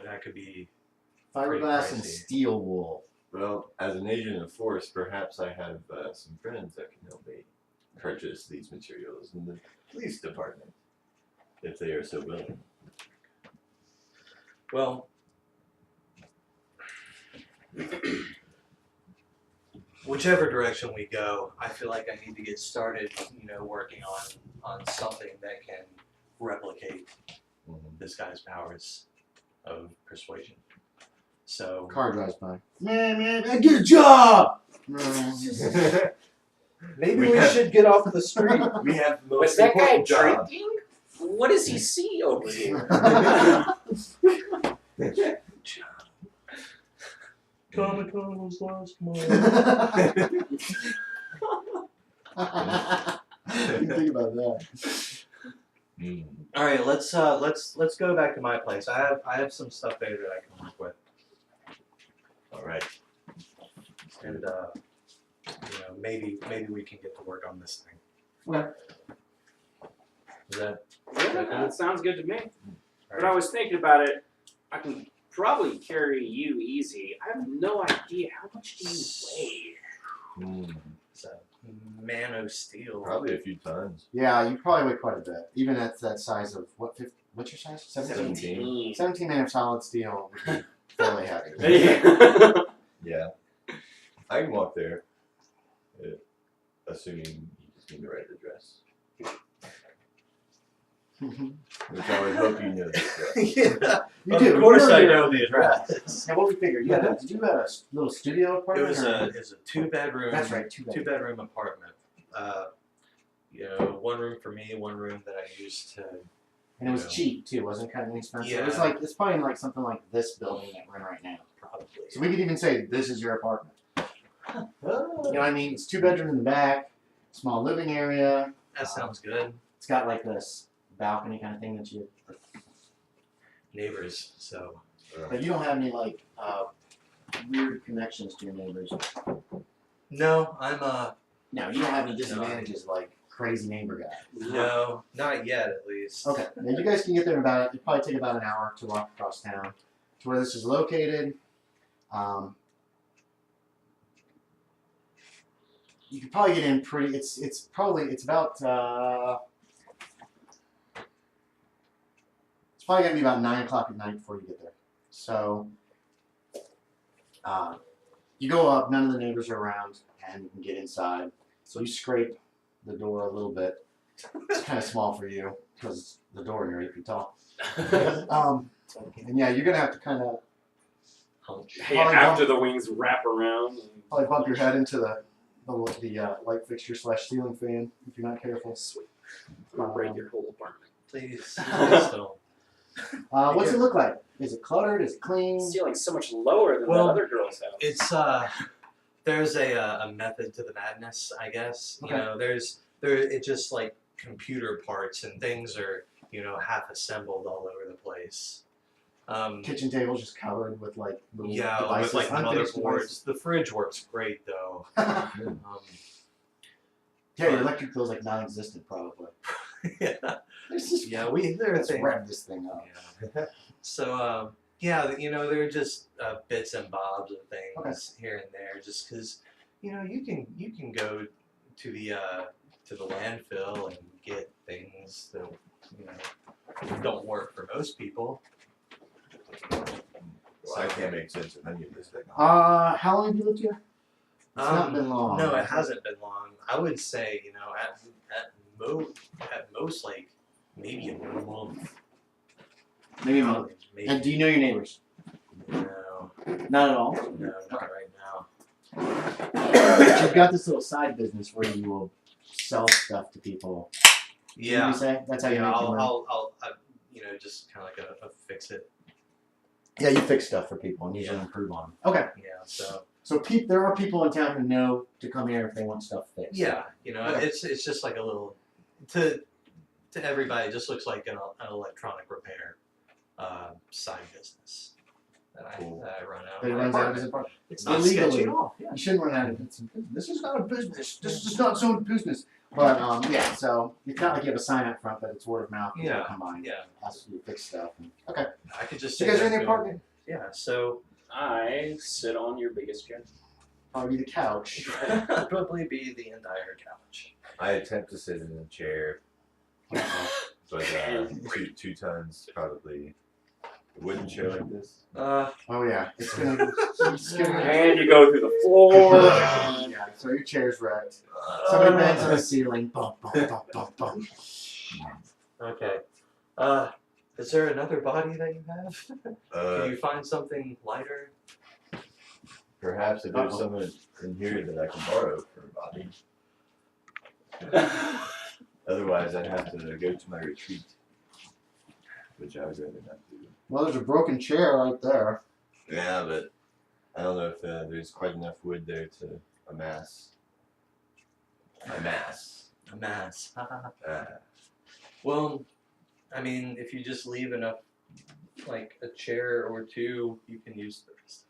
that could be Fiberglass and steel wool. Well, as an agent of force, perhaps I have some friends that can help me purchase these materials in the police department, if they are so willing. Well, whichever direction we go, I feel like I need to get started, working on something that can replicate this guy's powers of persuasion. So Car drives by. Man, get a job! maybe we should get off the street. We have the Was most that guy important job. drinking? What does he see over here? Comic-Con was last month. Think about that. All right, let's go back to my place. I have some stuff there that I can work with. All right. And maybe we can get to work on this thing. Okay. Is that Yeah, that sounds good to me. all But I was thinking about it. I can probably carry you easy. I have no idea how much do you weigh. It's a man of steel. Probably a few tons. Yeah, you probably weigh quite a bit. Even at that size of, what's your size? 17? 17 man of solid steel would be fairly heavy. Yeah. I can walk there, assuming you just need the right address. Which I would hope you know the address. Yeah, You do. of course You I your know the address. Now, what we figured? Did you have a little studio It apartment? was or- a 2-bedroom. That's right, 2 2-bedroom apartment. One room for me, one room that I used to. And it was cheap too, wasn't kind of expensive. Yeah. It was like it's probably like something like this building that we're in right now. Probably. So we could even say this is your apartment. Oh. You know what I mean? It's 2 bedroom in the back, small living area. That sounds good. It's got like this balcony kind of thing that you. Neighbors, so. But you don't have any like weird connections to your neighbors. No, I'm No, you don't have any disadvantages like crazy neighbor guy. no, not yet at least. Okay, now you guys can get there in about. It'd probably take about an hour to walk across town to where this is located. You could probably get in pretty. It's about. It's probably gonna be about 9 o'clock at night before you get there. So. You go up. None of the neighbors are around, and you can get inside. So you scrape the door a little bit. It's kind of small for you because the door you're 8 feet tall. And yeah, you're gonna have to kind of Yeah, after the wings wrap around. probably bump your head into the light fixture / ceiling fan if you're not careful. Sweet. I'm gonna break your whole apartment. Please don't. What's it look like? Is it cluttered? Is it clean? Ceiling's so much lower than Well, the other girls' house. It's there's a method to the madness, I guess. Okay. It's just like computer parts and things are half assembled all over the place. Kitchen table just covered with like little Yeah, devices, with like unfinished motherboards. The fridge works great though. devices. Yeah, your electric bill's like non-existent probably. Yeah, There's just there are let's things. rev this thing up. Yeah. So there are just bits and bobs of things here and there, just because you can go to the landfill and get things that don't work for most people. Well, I can't make sense of any of this thing. How long have you lived here? It's not been long. No, it hasn't been long. I would say at most like maybe a month. Maybe a month. Maybe. And do you know your neighbors? No, Not at all. not right now. You've got this little side business where you will sell stuff to people. Yeah. What do you say? That's how you make your money. I'll just kind of like a fix it. Yeah, you fix stuff for people and usually improve on them. Okay. Yeah. So there are people in town who know to come here if they want stuff fixed. yeah, Okay. it's just like a little to everybody. It just looks like an electronic repair side business. that I Cool. run out. That he of my runs out of apartment. his apartment. It's not Illegally. sketchy at all. Yeah. You shouldn't run out of business. This is not a business. This is not zone business. But yeah, so it's not like you have a sign out front, but it's word of mouth. People Yeah. come by and Yeah. ask you to fix stuff. Okay. I could just. So you guys say are in the that apartment. Yeah. So I sit on your biggest chair. Probably the couch. probably be the entire couch. I attempt to sit in a chair, but two tons probably. A wooden chair like this. Oh yeah, it's gonna. And you go through the floor. Yeah, so your chair's wrecked. Somebody bangs on the ceiling. Bump, bump, bump, bump, bump. Okay. Is there another body that you have? Can you find something lighter? Perhaps if there's someone in here that I can borrow for a body. Otherwise, I'd have to go to my retreat, which I would rather not do. Well, there's a broken chair right there. Yeah, but I don't know if there's quite enough wood there to amass. A mass. Well, I mean, if you just leave enough, like a chair or two, you can use the rest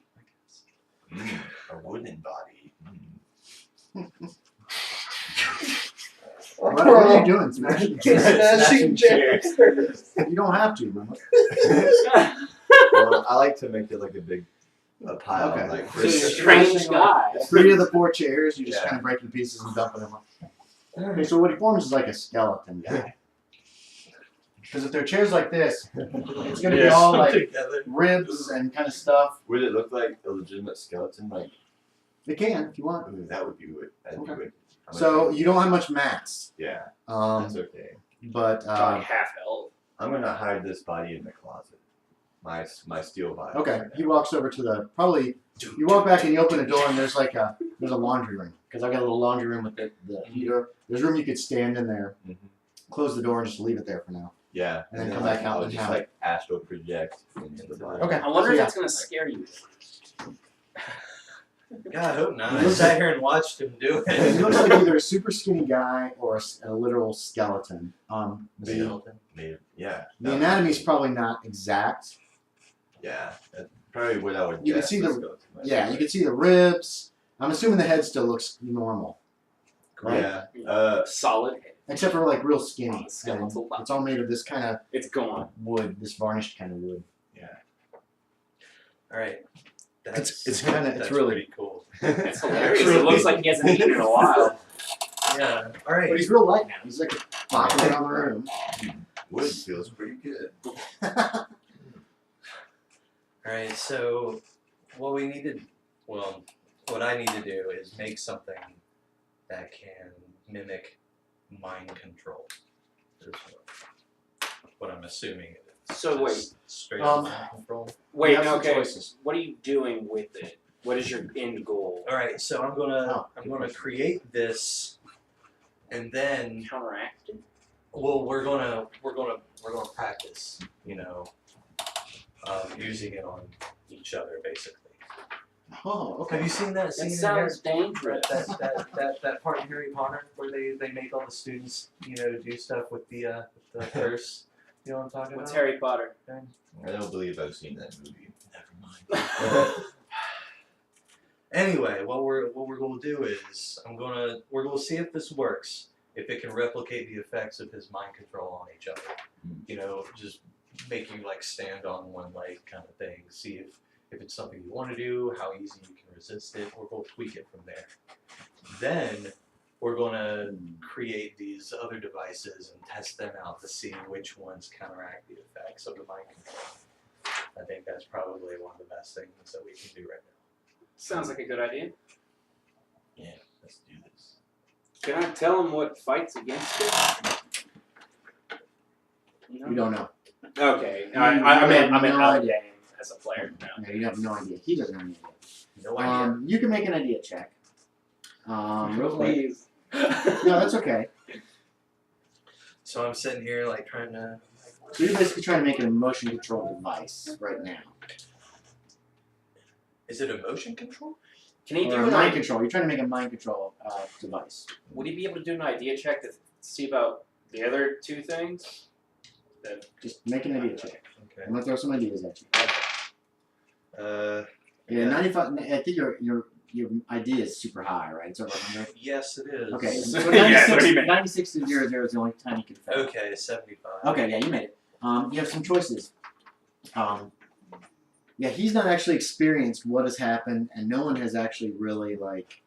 of it, I guess. A wooden body. What are you doing? Smashing chairs. You don't have to, remember? Well, I like to make it like a pile. Okay. Like So you're a strange guy. 3 of the 4 chairs, you just Yeah. kind of break in pieces and dumping them. Okay, so what he forms is like a skeleton guy. Because if they're chairs like this, it's going to be all like together. ribs and kind of stuff. Would it look like a legitimate skeleton? Like, It can, if you want. ooh, that would be good. That'd be Okay. wicked. How much So is you don't have much mass. it? Yeah, Um, that's okay. but Like half health. I'm gonna hide this body in the closet. My steel body. okay, he walks over to the You walk back and you open the door and there's like there's a laundry room because I got a little laundry room with the heater. There's room you could stand in there, Mhm. close the door and just leave it there for now. Yeah, And then come back out I'll and just have like astral project into the body. Okay. I wonder so if yeah. it's gonna scare you. God, I hope not. I sat here and watched him do He it. looks like either a super skinny guy or a literal skeleton. The Skeleton. Maybe, yeah. the anatomy's probably not exact. Yeah, that's probably what I would. You can guess see the the- skeleton might Yeah, look you can see the ribs. I'm assuming the head still looks normal, like. right? Yeah. Solid head. Except for like real skinny. Skeletal And body. it's all made of this kind of It's gone. wood, this varnished kind of wood. All right. It's kinda- it's that's really- pretty cool. It's hilarious. It looks like he hasn't eaten in a while. Yeah. All But right. he's real light now. He's like bopping around the room. Wood feels pretty good. All right. So, what we need to, what I need to do is make something that can mimic mind control. Is what I'm assuming it is. So wait. Just straight up mind control. Wait, You have some okay. choices. What are you doing with it? What is your end goal? All right. So I'm gonna create this, and then Counteract it? we're gonna practice. Using it on each other basically. Oh, Have okay. you seen that That scene sounds in Harry, dangerous. that part in Harry Potter where they make all the students do stuff with the curse? You know what I'm talking What's about? Harry Potter? I don't believe I've seen that movie. Never mind. Anyway, what we're gonna do is we're gonna see if this works. If it can replicate the effects of his mind control on each other. Just make you like stand on one leg kind of thing. See if it's something you want to do, how easy you can resist it, or we'll tweak it from there. Then we're gonna create these other devices and test them out to see which ones counteract the effects of the mind control. I think that's probably one of the best things that we can do right now. Sounds like a good idea. Yeah, let's do this. Can I tell him what fights against it? You don't know. Okay. You I have mean, no out of idea. game as a player. No. No, you have no idea. He doesn't have any idea. No idea. You can make an idea check. Real quick. Please. No, that's okay. So I'm sitting here like trying to. So you're basically trying to make an emotion control device right now. Is it emotion control? Can he Or do a an mind idea? control. You're trying to make a mind control device. Would he be able to do an idea check to see about the other two things? Just make an idea check. Okay. I'm gonna throw some ideas at you. Yeah, 95. I think your ID is super high, right? It's over 100. Yes, it is. Okay, so Yeah, 96, what do you mean? 96 to 00 is the only time you can fail. Okay, 75. Okay, yeah, you made it. You have some choices. Yeah, he's not actually experienced what has happened, and no one has actually really like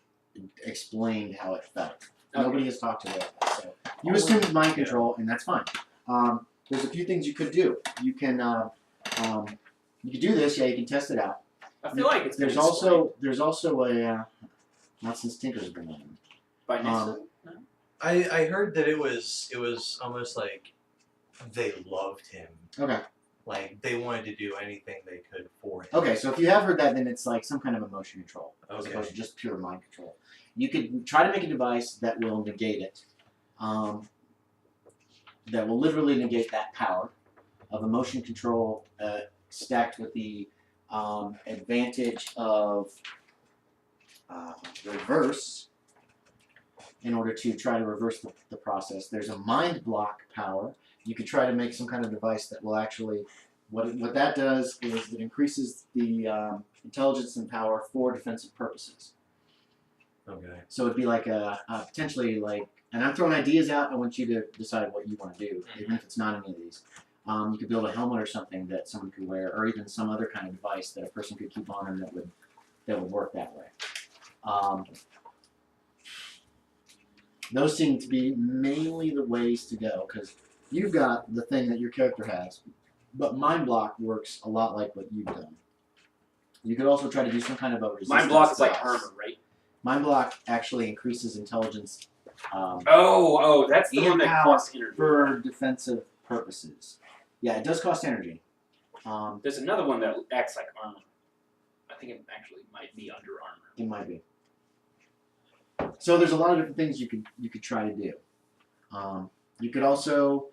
explained how it felt. Okay. Nobody has talked to him. So you assume it's mind control, and that's fine. There's a few things you could do. You can you can do this. Yeah, you can test it out. I feel like it's There's also a not since Tinker's been on. by next. I heard that it was almost like they loved him. Okay. Like they wanted to do anything they could for him. Okay, so if you have heard that, then it's like some kind of emotion control, as Okay. opposed to just pure mind control. You could try to make a device that will negate it, that will literally negate that power of emotion control, stacked with the advantage of reverse, in order to try to reverse the process. There's a mind block power. You could try to make some kind of device that will actually, what that does is it increases the intelligence and power for defensive purposes. Okay. So it'd be like a potentially like, and I'm throwing ideas out. I want you to decide what you want to do, even if it's not any of these. You could build a helmet or something that someone could wear, or even some other kind of device that a person could keep on them that would work that way. Those seem to be mainly the ways to go, because you've got the thing that your character has, but Mind Block works a lot like what you've done. You could also try to do some kind of a resistance. Mind block is like device. armor, right? Mind Block actually increases intelligence. That's the and one that power costs energy. for defensive purposes. Yeah, it does cost energy. There's another one that acts like armor. I think it actually might be under armor. It might be. So there's a lot of different things you could try to do. You could also,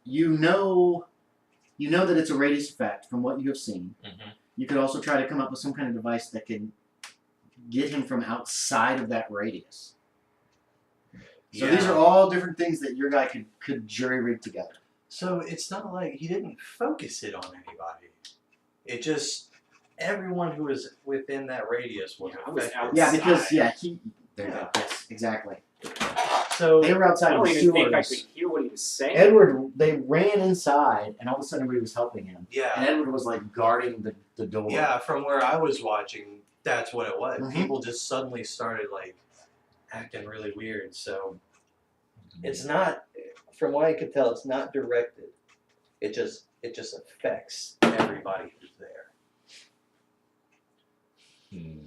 you know that it's a radius effect from what you have seen. Mm-hmm. You could also try to come up with some kind of device that can get him from outside of that radius. So these are all different things that your guy could jury rig together. So it's not like he didn't focus it on anybody. It just everyone who was within that radius was affected. Yeah, because Yeah. yes, exactly. So They were I outside of don't the even think I sewers. could hear what he was saying. Edward, they ran inside, and all of a sudden everybody was helping him. And yeah, Edward was like guarding the door. yeah. From where I was watching, that's what it was. Mhm. People just suddenly started like acting really weird. So it's not, from what I could tell, it's not directed. It just affects everybody who's there.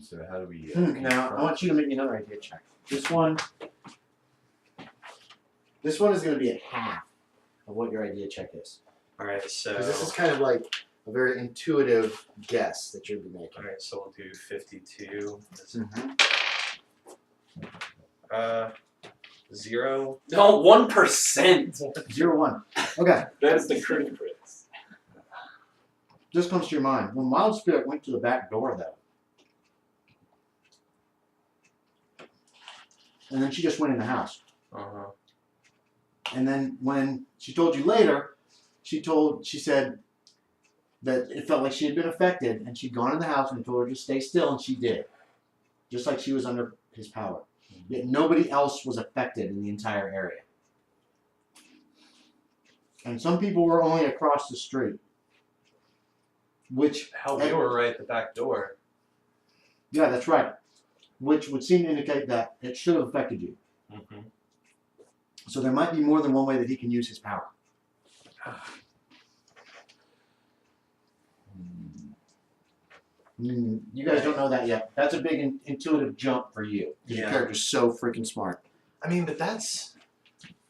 So how do we? Now, I want you to make me another idea check. This one is going to be at half of what your idea check is. All right, so Because this is kind of like a very intuitive guess that you'll be making. all right, so we'll do 52. Mm-hmm. 0. No, 1%. 0, 1. Okay, That is the crits. this comes to your mind. When Wild Spirit went to the back door, though, and then she just went in the house. Uh-huh. And then when she told you later, she said that it felt like she had been affected, and she'd gone in the house and told her to stay still, and she did. Just like she was under his power. Yet nobody else was affected in the entire area. And some people were only across the street. Which, Hell, we were right at the back door. yeah, that's right. Which would seem to indicate that it should have affected you. Mm-hmm. So there might be more than one way that he can use his power. You guys don't know that yet. That's a big intuitive jump for you. Your Yeah. character's so freaking smart. I mean, but that's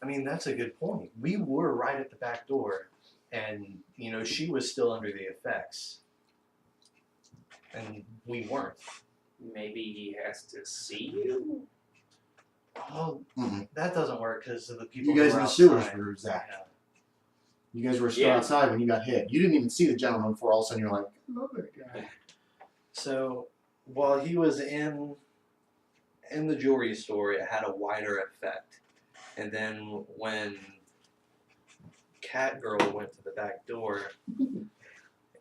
a good point. We were right at the back door, and she was still under the effects, and we weren't. Maybe he has to see you. Oh, Mm-mm. that doesn't work because of the people. You guys who in were the sewers outside. were Zach. Yeah. You guys were still Yeah. outside when you got hit. You didn't even see the gentleman before all of a sudden you're like, I love that guy. So while he was in the jewelry store, it had a wider effect, and then when Cat Girl went to the back door,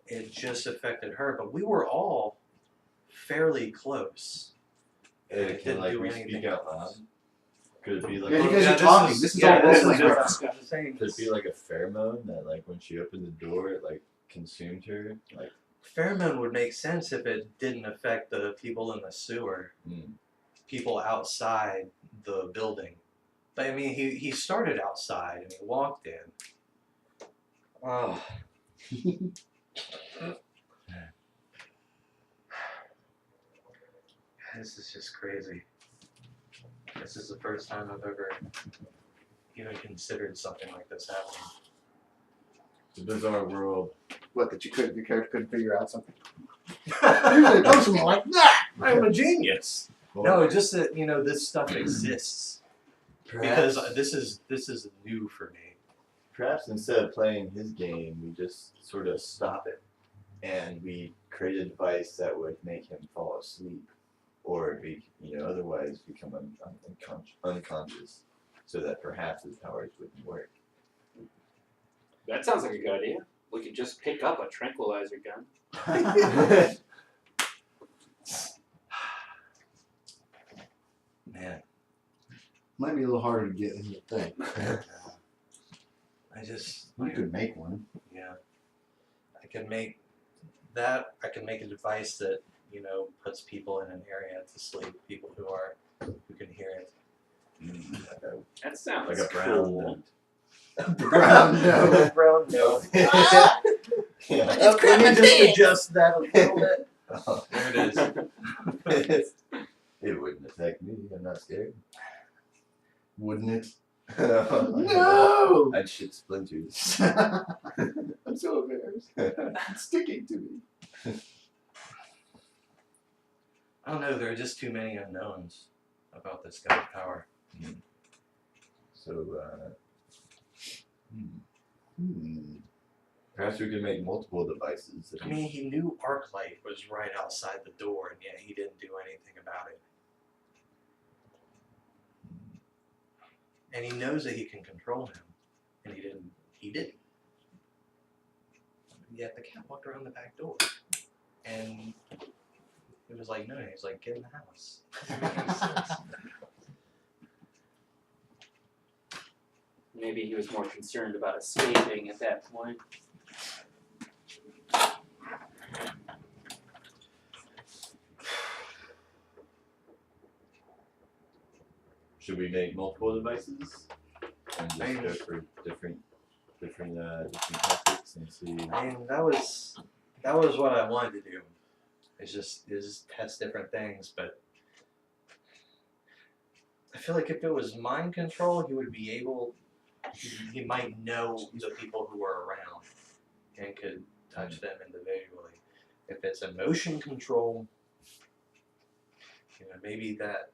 it just affected her. But we were all fairly close. And it Can didn't like do we anything. speak out loud? Could it be like Yeah, you Well, guys yeah, are talking. This is all this role is playing. what right I'm now. saying. could it be like a pheromone that like when she opened the door it like consumed her? Like Pheromone would make sense if it didn't affect the people in the sewer, people outside the building. But I mean, he started outside and he walked in. Oh. This is just crazy. This is the first time I've ever even considered something like this happening. it's a bizarre world. What, that your character couldn't figure out something? Usually it goes something like that. I'm a genius. Well, No, just that this stuff exists because perhaps, this is new for me. perhaps instead of playing his game, we just sort of stop it, and we create a device that would make him fall asleep, or be otherwise become unconscious, so that perhaps his powers wouldn't work. That sounds like a good idea. We could just pick up a tranquilizer gun. Man, Might be a little harder to get than you think. You could make one. Yeah, I can make that. I can make a device that puts people in an area to sleep. People who can hear it. That sounds Like a brown cool. note. Brown nose. Brown note. Yeah. Let me just adjust that a little bit. Oh, There it is. it wouldn't affect me. I'm not scared. Wouldn't it? No! No! I'd shit splinters. I'm so embarrassed. It's sticking to me. I don't know. There are just too many unknowns about this guy's power. So, perhaps we could make multiple devices. I mean, he knew Arclight was right outside the door, and yet he didn't do anything about it. And he knows that he can control him, and he didn't. He didn't. Yet the cat walked around the back door, and it was like, no. He's like, get in the house. Doesn't make any sense. Maybe he was more concerned about escaping at that point. Should we make multiple devices and just go for different tactics and see? I mean, that was what I wanted to do. Is just test different things, but I feel like if it was mind control, he would be able. He might know the people who are around and could touch them individually. If it's emotion control, maybe that.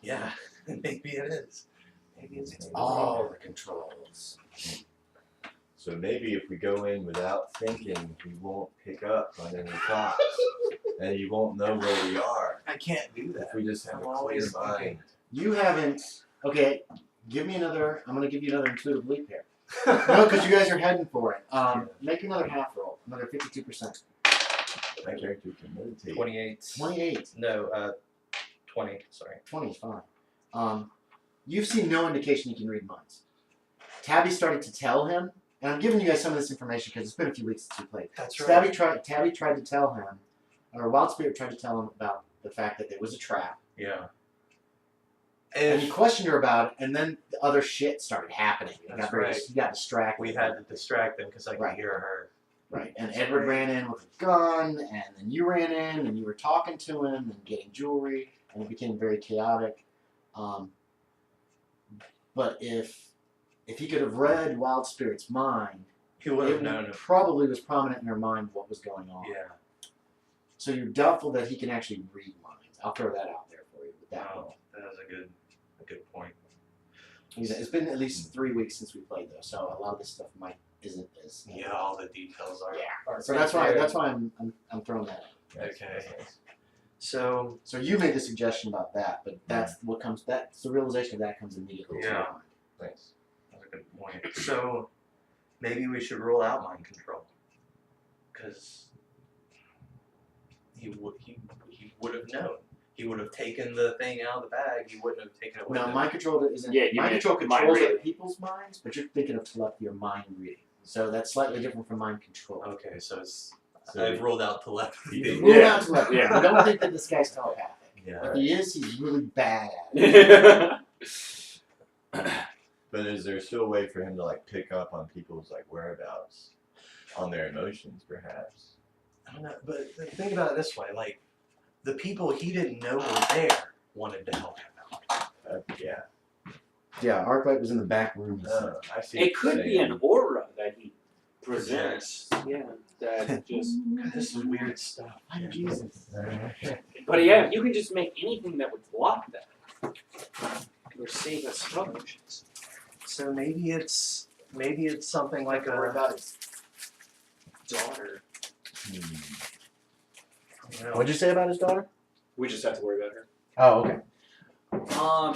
Yeah, maybe it is. Maybe it's All the controls. So maybe if we go in without thinking, we won't pick up on any thoughts, and you won't know where we are. I can't do that. If we just have I'm a clear always mind. thinking. You haven't. Okay, give me another. I'm going to give you another intuitive leap here. No, because you guys are heading for it. Make another half roll. Another 52%. My character can meditate. 28. 28. No, 20. Sorry. 20 is fine. You've seen no indication he can read minds. Tabby started to tell him, and I'm giving you guys some of this information because it's been a few weeks since we played. That's right. Tabby tried to tell him, or Wild Spirit tried to tell him about the fact that it was a trap. Yeah. And he questioned her about it, and then the other shit started happening. He got distracted. We had to distract them because I could hear her. Right, and Edward ran in with a gun, and then you ran in, and you were talking to him and getting jewelry, and it became very chaotic. But if he could have read Wild Spirit's mind, He would have it known. probably was prominent in her mind what was going on. Yeah. So you're doubtful that he can actually read minds. I'll throw that out there for you. With that one. Wow, that was a good point. It's been at least 3 weeks since we played though, so a lot of this stuff isn't as Yeah, all the details are. Yeah. are So right that's why there. I'm throwing that out. Okay. So So you made the suggestion about that, but that's what comes. That's the realization of that comes immediately to your Yeah. mind. Thanks. that's a good point. So maybe we should rule out mind control, because he would have known. He would have taken the thing out of the bag. He wouldn't have taken it with No, him. mind control isn't. Yeah, you mind mean control mind controls reading. other people's minds, but you're thinking of your mind reading. So that's slightly different from mind control. Okay, so it's So- I've ruled out telepathy. Rule Yeah. out telepathy. Yeah. I don't think that this guy's telepathic. Yeah. If he is, he's really bad at it. But is there still a way for him to like pick up on people's like whereabouts, on their emotions, perhaps? I don't know, but think about it this way: like the people he didn't know were there wanted to help him out. Yeah. Yeah, Arclight was in the back room. I see. It what could you're be saying. an aura that he presents. Yeah, that just. God, this is weird stuff. I'm Jesus. But yeah, you can just make anything that would block that. Or save us from emotions. So maybe it's something like Worry a. about his Daughter. You know, What'd you say about his daughter? We just have to worry about her. Oh, okay.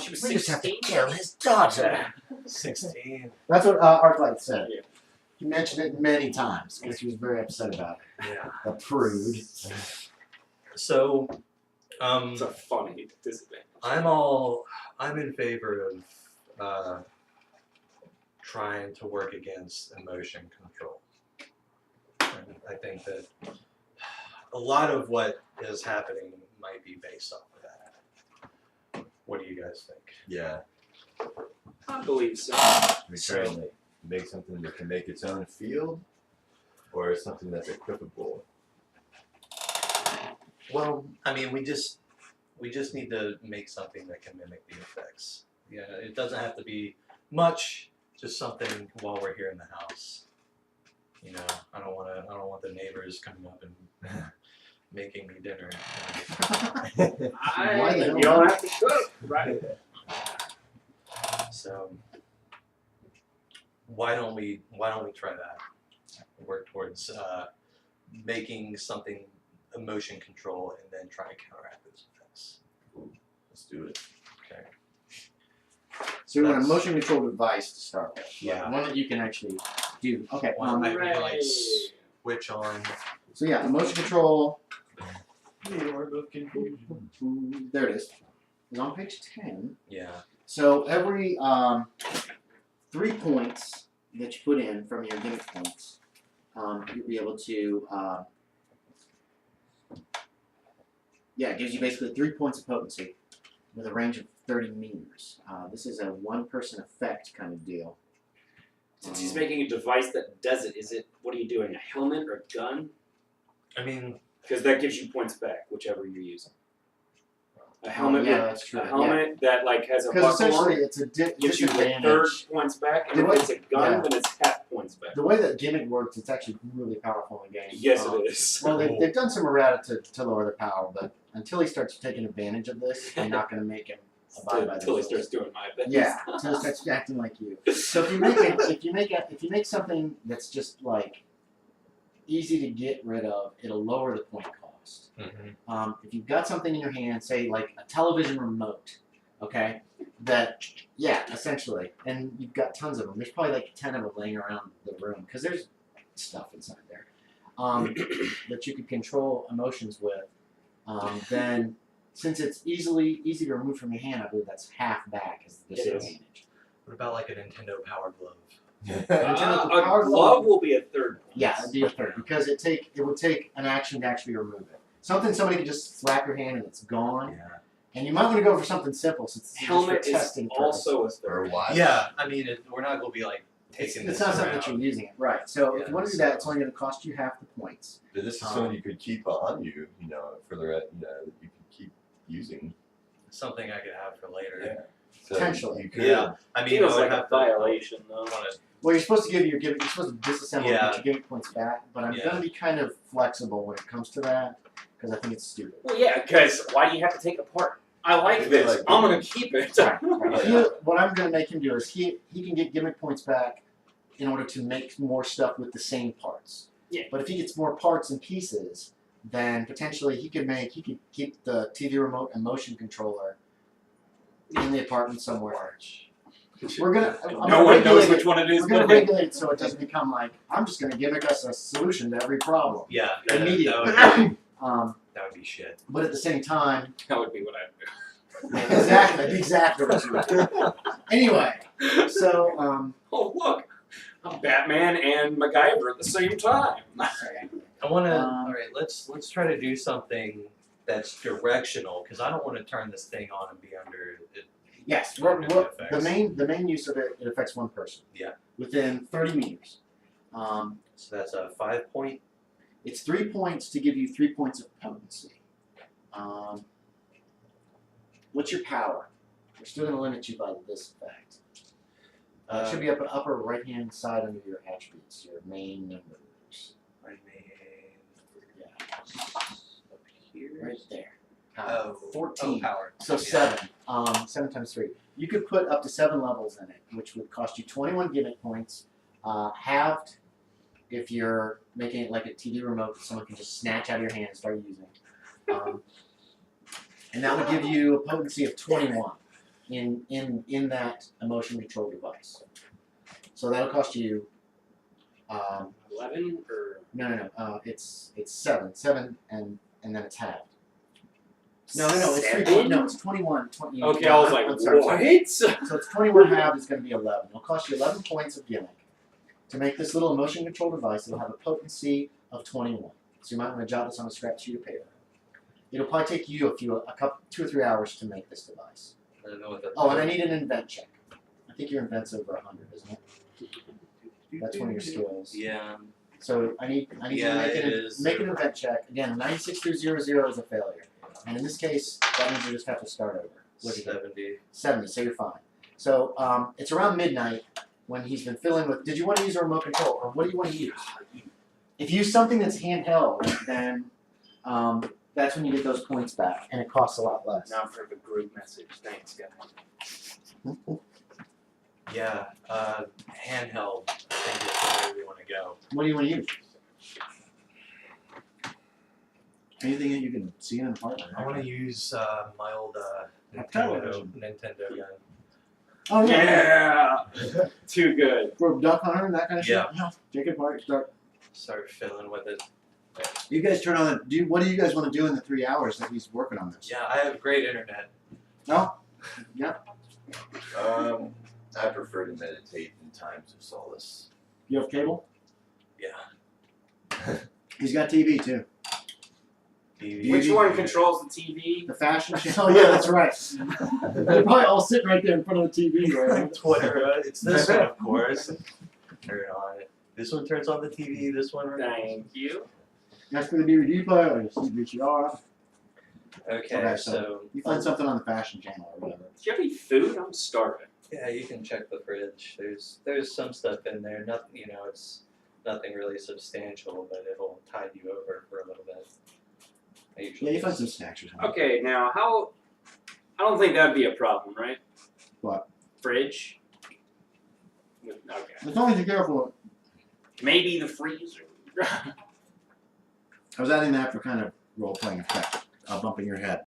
She was We just have to 16. kill his daughter. 16. That's what Arclight said. Yeah. He mentioned it many times because he was very upset about it. Yeah. The prude. So, It's a funny disadvantage. I'm in favor of trying to work against emotion control. And I think that a lot of what is happening might be based off of that. What do you guys think? Yeah. I believe so. We try and like make something that can make its own field, or something that's equipable. Well, I mean, we just need to make something that can mimic the effects. Yeah, it doesn't have to be much. Just something while we're here in the house. You know, I don't want the neighbors coming up and making me dinner. Why the hell You don't not? have to cook, right? So why don't we try that? Work towards making something emotion control and then try to counteract those effects. Let's do it. Okay. So you want a That's- motion control device to start with. Yeah. One that you can actually do. Okay. One that we can like Hooray. switch on. So yeah, emotion control. The orb of confusion. There it is. It's on page 10. Yeah. So every 3 points that you put in from your gimmick points, you'll be able to. It gives you basically 3 points of potency with a range of 30 meters. This is a one-person effect kind of deal. Since he's making a device that does it, what are you doing? A helmet or a gun? I mean, Because that gives you points back, whichever you're using. A helmet, yeah, that's true. a helmet that like has a Because buckle on essentially it it's a gives you the third disadvantage. points back, and The if way- it's a gun, yeah. then it's half points back. The way that gimmick works, it's actually really powerful in the game. Yes, it is. Well, they've done some errata to lower the power, but until he starts taking advantage of this, you're not going to make him abide by the Until he rules. starts doing my thing. Yeah, until he starts acting like you. So if you make something that's just like easy to get rid of, it'll lower the point cost. If you've got something in your hand, say like a television remote, okay, essentially, and you've got tons of them. There's probably like 10 of them laying around the room because there's stuff inside there that you could control emotions with. Then, since it's easy to remove from your hand, I believe that's half back is the It is. disadvantage. what about like a Nintendo Power Glove? Nintendo A Power glove will be a third point. Yeah, it'd be a third because it would take an action to actually remove it. Something somebody could just slap your hand and it's gone. Yeah. And you might want to go for something simple since it's Helmet just for is testing also a purposes. Or third. watch. Yeah, I mean, we're not going to be like It's taking not this something around. that you're using it, right? So if Yeah, you want to do that, it's so- only going to cost you half the points. But this is something you could keep on you, for the rest, that you can keep using. Something I could have for later. Yeah. So Potentially. You could. Yeah. I mean, Feels I would like a have violation, though. wanna, Well, you're supposed to give your gimmick. You're supposed to disassemble Yeah. and get your gimmick points back. But I'm Yeah. going to be kind of flexible when it comes to that because I think it's stupid. Well, yeah, because why do you have to take it apart? I like Maybe this. like- I'm gonna keep it. Right, right. Yeah. What I'm going to make him do is he can get gimmick points back in order to make more stuff with the same parts. Yeah. But if he gets more parts and pieces, then potentially he could keep the TV remote and motion controller in the apartment somewhere. We're gonna. I'm No gonna one knows regulate which it. one it is. We're gonna but regulate it so it doesn't become like I'm just gonna gimmick us a solution to every problem. Yeah, Immediately. that would be shit. But at the same time, that would be what I exactly what you would do. Anyway, do. so Oh look, I'm Batman and MacGyver at the same time. I want to. Um, all right, let's try to do something that's directional because I don't want to turn this thing on and be under it. yes, Under the effects. the main use of it affects one person. Yeah. Within 30 meters. So that's a 5-point. It's 3 points to give you 3 points of potency. What's your power? We're still going to limit you by this effect. It should be up upper right hand side under your attributes, your main numbers. My main. Yeah, Up here. right there. Oh, 14. power. So Yeah. 7. 7 times 3. You could put up to 7 levels in it, which would cost you 21 gimmick points, halved if you're making it like a TV remote that someone can just snatch out of your hand and start using. And that would give you a potency of 21 in that emotion control device. So that'll cost you 11 or no. It's 7, and then it's halved. No, it's 3 7? No, it's 21. 20, Okay, I was like, I'm sorry. what? So it's 21 halved is going to be 11. It'll cost you 11 points of gimmick. To make this little emotion control device, it'll have a potency of 21. So you might want to jot this on a scrap sheet of paper. It'll probably take you a couple, 2 or 3 hours to make this device. I don't know what that. Oh, and I need an invent check. I think your invent's over 100, isn't it? That's one of your skills. Yeah. So I need Yeah, you to it is. make an event check. Again, 96 through 00 is a failure. And in this case, that means you just have to start over. What'd you get? 70. 70, so you're fine. So it's around midnight when he's been filling with. Did you want to use a remote control, or what do you want to use? If you use something that's handheld, then that's when you get those points back, and it costs a lot less. Now for the group message. Thanks, guys. Yeah. Handheld. I think is where we want to go. What do you want to use? Anything that you can see in an apartment. I want to use my old television. Nintendo gun. Oh Yeah. Too good. For duck hunter and that kind of Yeah. shit. Yeah. Take it apart. Start. Start filling with it. You guys turn on. What do you guys want to do in the 3 hours that he's working on this? Yeah, I have great internet. No. Yeah. I prefer to meditate in times of solace. You have cable. Yeah. He's got TV too. TV. Which one controls the TV? The fashion channel. Yeah, that's right. They're probably all sitting right there in front of the TV, right? Twitter. It's this one, of course. Turn it on. This one turns on the TV. This one. Thank you. That's for the DVD player or the VCR. Okay, Okay, so You find something on the fashion channel or whatever. Do you have any food? I'm starving. yeah, you can check the fridge. There's some stuff in there. Nothing, it's nothing really substantial, but it'll tide you over for a little bit. Yeah, you find some snacks or something. Okay, now how? I don't think that'd be a problem, right? What? Fridge. Okay. As long as you're careful. Maybe the freezer. I was adding that for kind of role-playing effect. Bumping your head.